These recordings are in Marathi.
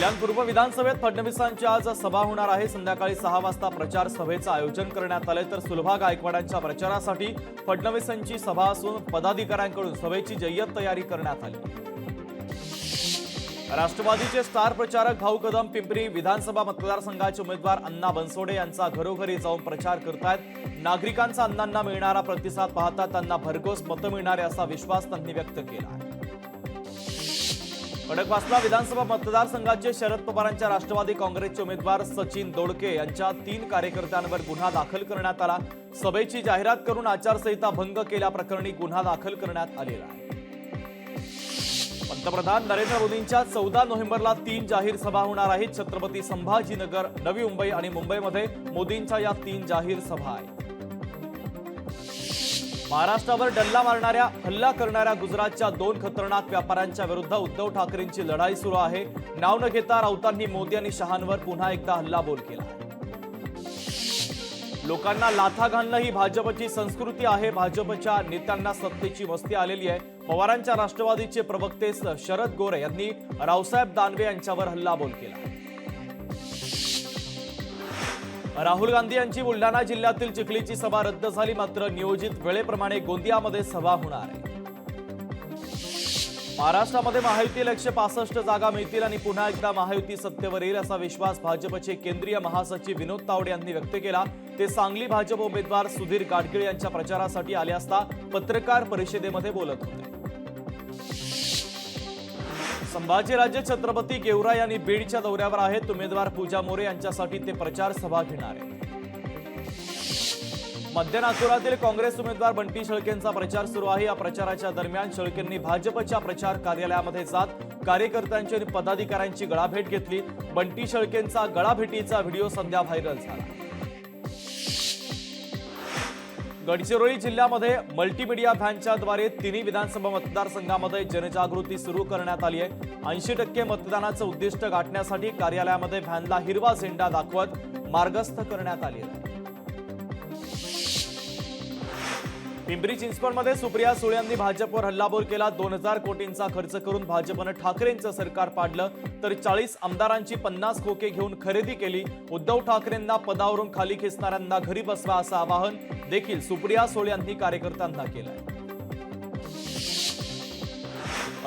कल्याणपूर्व विधानसभेत फडणवीसांची आज सभा होणार आहे। संध्याकाळी 6 वाजता प्रचार सभेचं आयोजन करण्यात आले, तर सुलभा गायकवाडांच्या प्रचारासाठी फडणवीसांची सभा असून पदाधिकाऱ्यांकडून सभेची जय्यत तयारी करण्यात आली। राष्ट्रवादीचे स्टार प्रचारक भाऊ कदम पिंपरी विधानसभा मतदारसंघाचे उमेदवार अण्णा बनसोडे यांचा घरोघरी जाऊन प्रचार करतायत। नागरिकांचा अण्णांना मिळणारा प्रतिसाद पाहता त्यांना भरघोस मतं मिळणार असा विश्वास त्यांनी व्यक्त केला आहे। खडकवासला विधानसभा मतदारसंघाचे शरद पवारांच्या राष्ट्रवादी काँग्रेसचे उमेदवार सचिन दोडके यांच्या 3 कार्यकर्त्यांवर गुन्हा दाखल करण्यात आला। सभेची जाहिरात करून आचारसंहिता भंग केल्याप्रकरणी गुन्हा दाखल करण्यात आलेला आहे। पंतप्रधान नरेंद्र मोदींच्या 14 नोव्हेंबरला 3 जाहीर सभा होणार आहेत। छत्रपती संभाजीनगर, नवी मुंबई आणि मुंबईमध्ये मोदींच्या या 3 जाहीर सभा आहेत। महाराष्ट्रावर डल्ला मारणाऱ्या, हल्ला करणाऱ्या गुजरातच्या 2 खतरनाक व्यापाऱ्यांच्या विरुद्ध उद्धव ठाकरेंची लढाई सुरू आहे। नाव न घेता राऊतांनी मोदी आणि शहांवर पुन्हा एकदा हल्लाबोल केला। लोकांना लाथा घालणं ही भाजपची संस्कृती आहे। भाजपच्या नेत्यांना सत्तेची मस्ती आलेली आहे। पवारांच्या राष्ट्रवादीचे प्रवक्ते शरद गोरे यांनी रावसाहेब दानवे यांच्यावर हल्लाबोल केला। राहुल गांधी यांची बुलढाणा जिल्ह्यातील चिखलीची सभा रद्द झाली, मात्र नियोजित वेळेप्रमाणे गोंदियामध्ये सभा होणार आहे। महाराष्ट्रामध्ये महायुतीला 165 जागा मिळतील आणि पुन्हा एकदा महायुती सत्तेवर येईल असा विश्वास भाजपचे केंद्रीय महासचिव विनोद तावडे यांनी व्यक्त केला। ते सांगली भाजप उमेदवार सुधीर गाडगीळ यांच्या प्रचारासाठी आले असता पत्रकार परिषदेमध्ये बोलत होते। संभाजीराजे छत्रपती गेवराई यांनी बीडच्या दौऱ्यावर आहेत। उमेदवार पूजा मोरे यांच्यासाठी ते प्रचार सभा घेणार आहेत। मध्य नागपुरातील काँग्रेस उमेदवार बंटी शेळकेंचा प्रचार सुरू आहे। या प्रचाराच्या दरम्यान शेळकेंनी भाजपच्या प्रचार कार्यालयामध्ये जात कार्यकर्त्यांची आणि पदाधिकाऱ्यांची गळाभेट घेतली। बंटी शेळकेंचा गळाभेटीचा व्हिडिओ सध्या व्हायरल झाला। गडचिरोली जिल्ह्यामध्ये मल्टीमीडिया व्हॅनच्याद्वारे 3 विधानसभा मतदारसंघामध्ये जनजागृती सुरू करण्यात आली आहे। 80% मतदानाचं उद्दिष्ट गाठण्यासाठी कार्यालयामध्ये व्हॅनला हिरवा झेंडा दाखवत मार्गस्थ करण्यात आले आहे। पिंपरी चिंचवडमध्ये सुप्रिया सुळे यांनी भाजपवर हल्लाबोल केला। 2000 कोटींचा खर्च करून भाजपने ठाकरेंचं सरकार पाडलं, तर 40 आमदारांची 50 खोके घेऊन खरेदी केली। उद्धव ठाकरेंना पदावरून खाली खेचणाऱ्यांना घरी बसवा असं आवाहन देखील सुप्रिया सुळे यांनी कार्यकर्त्यांना केलंय।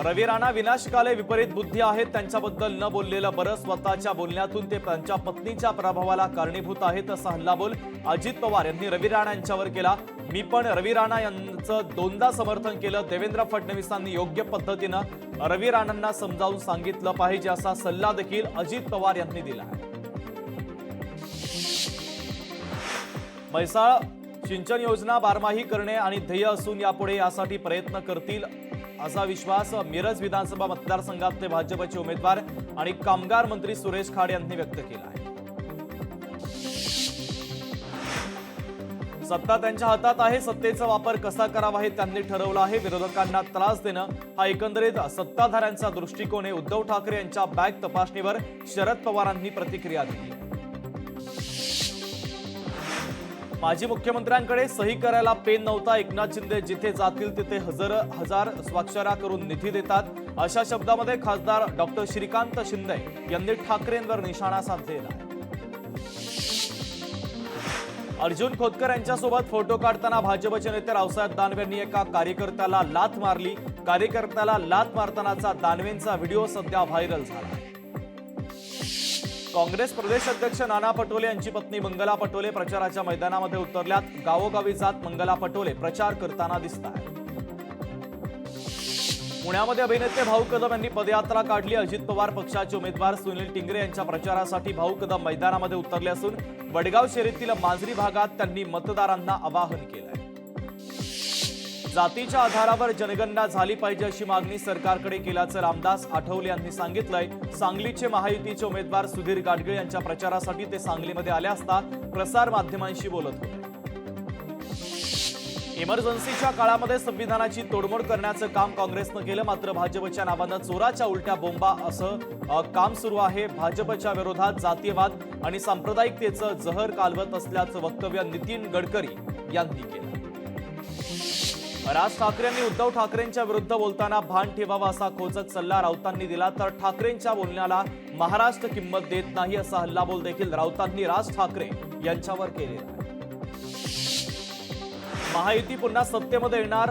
रवी राणा विनाशकाले विपरीत बुद्धी आहेत, त्यांच्याबद्दल न बोललेलं बरं। स्वतःच्या बोलण्यातून ते त्यांच्या पत्नीच्या प्रभावाला कारणीभूत आहेत असा हल्लाबोल अजित पवार यांनी रवी राणा यांच्यावर केला। मी पण रवी राणा यांचं 2दा समर्थन केलं। देवेंद्र फडणवीसांनी योग्य पद्धतीनं रवी राणांना समजावून सांगितलं पाहिजे असा सल्ला देखील अजित पवार यांनी दिला आहे। म्हैसाळ सिंचन योजना बारमाही करणे आणि ध्येय असून यापुढे यासाठी प्रयत्न करतील असा विश्वास मिरज विधानसभा मतदारसंघातले भाजपचे उमेदवार आणि कामगार मंत्री सुरेश खाडे यांनी व्यक्त केला आहे। सत्ता त्यांच्या हातात आहे, सत्तेचा वापर कसा करावा हे त्यांनी ठरवलं आहे। विरोधकांना त्रास देणं हा एकंदरीत सत्ताधाऱ्यांचा दृष्टिकोन आहे। उद्धव ठाकरे यांच्या बॅग तपासणीवर शरद पवारांनी प्रतिक्रिया दिली। माजी मुख्यमंत्र्यांकडे सही करायला पेन नव्हता। एकनाथ शिंदे जिथे जातील तिथे हजार स्वाक्षऱ्या करून निधी देतात, अशा शब्दामध्ये खासदार डॉक्टर श्रीकांत शिंदे यांनी ठाकरेंवर निशाणा साधलेला आहे। अर्जुन खोतकर यांच्यासोबत फोटो काढताना भाजपचे नेते रावसाहेब दानवे यांनी एका कार्यकर्त्याला लाथ मारली। कार्यकर्त्याला लाथ मारतानाचा दानवेंचा व्हिडिओ सध्या व्हायरल झाला। काँग्रेस प्रदेश अध्यक्ष नाना पटोले यांची पत्नी मंगला पटोले प्रचाराच्या मैदानामध्ये उतरल्यात। गावोगावी जात मंगला पटोले प्रचार करताना दिसतात। पुण्यामध्ये अभिनेते भाऊ कदम यांनी पदयात्रा काढली। अजित पवार पक्षाचे उमेदवार सुनील टिंगरे यांच्या प्रचारासाठी भाऊ कदम मैदानामध्ये उतरले असून वडगाव शहरातील मांजरी भागात त्यांनी मतदारांना आवाहन केलंय। जातीच्या आधारावर जनगणना झाली पाहिजे अशी मागणी सरकारकडे केल्याचं रामदास आठवले यांनी सांगितलंय। सांगलीचे महायुतीचे उमेदवार सुधीर गाडगीळ यांच्या प्रचारासाठी ते सांगलीमध्ये आले असता प्रसार माध्यमांशी बोलत होते। इमर्जन्सीच्या काळामध्ये संविधानाची तोडमोड करण्याचं काम काँग्रेसनं केलं, मात्र भाजपच्या नावानं चोराच्या उलट्या बोंबा असं काम सुरू आहे। भाजपच्या विरोधात जातीयवाद आणि सांप्रदायिकतेचं जहर कालवत असल्याचं वक्तव्य नितीन गडकरी यांनी केलं। राज ठाकरे यांनी उद्धव ठाकरेंच्या विरुद्ध बोलताना भान ठेवावा असा खोचक सल्ला राऊतांनी दिला, तर ठाकरेंच्या बोलण्याला महाराष्ट्र किंमत देत नाही असा हल्लाबोल देखील राऊतांनी राज ठाकरे यांच्यावर केलेला आहे. महायुती पुन्हा सत्तेमध्ये येणार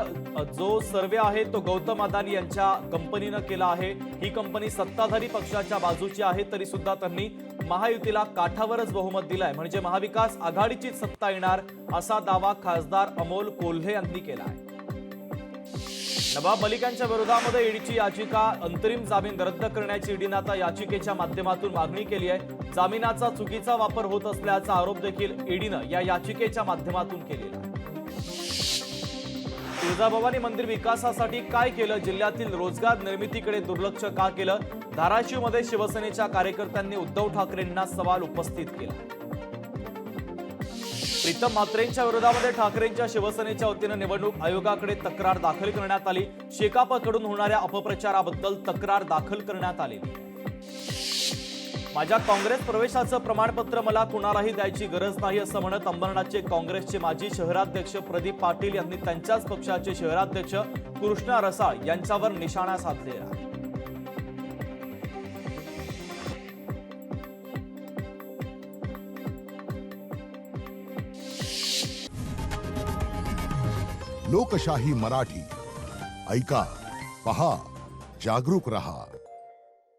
जो सर्वे आहे तो गौतम अदानी यांच्या कंपनीनं केला आहे. ही कंपनी सत्ताधारी पक्षाच्या बाजूची आहे तरी सुद्धा त्यांनी महायुतीला काठावरच बहुमत दिलंय. म्हणजे महाविकास आघाडीचीच सत्ता येणार असा दावा खासदार अमोल कोल्हे यांनी केला आहे. नवाब मलिक यांच्या विरोधामध्ये ईडीची याचिका अंतरिम जामीन रद्द करण्याची ईडीनं आता याचिकेच्या माध्यमातून मागणी केली आहे. जामिनाचा चुकीचा वापर होत असल्याचा आरोप देखील ईडीनं या याचिकेच्या माध्यमातून केलेला आहे. तुळजाभवानी मंदिर विकासासाठी काय केलं, जिल्ह्यातील रोजगार निर्मितीकडे दुर्लक्ष का केलं, धाराशिवमध्ये शिवसेनेच्या कार्यकर्त्यांनी उद्धव ठाकरेंना सवाल उपस्थित केला. प्रीतम म्हात्रेंच्या विरोधामध्ये ठाकरेंच्या शिवसेनेच्या वतीनं निवडणूक आयोगाकडे तक्रार दाखल करण्यात आली. शेकापकडून होणाऱ्या अपप्रचाराबद्दल तक्रार दाखल करण्यात आली. माझ्या काँग्रेस प्रवेशाचं प्रमाणपत्र मला कुणालाही द्यायची गरज नाही असं म्हणत अंबरनाथचे काँग्रेसचे माजी शहराध्यक्ष प्रदीप पाटील यांनी त्यांच्याच पक्षाचे शहराध्यक्ष कृष्णा रसाळ यांच्यावर निशाणा साधलेला आहे. लोकशाही मराठी ऐका, पहा, जागरूक रहा.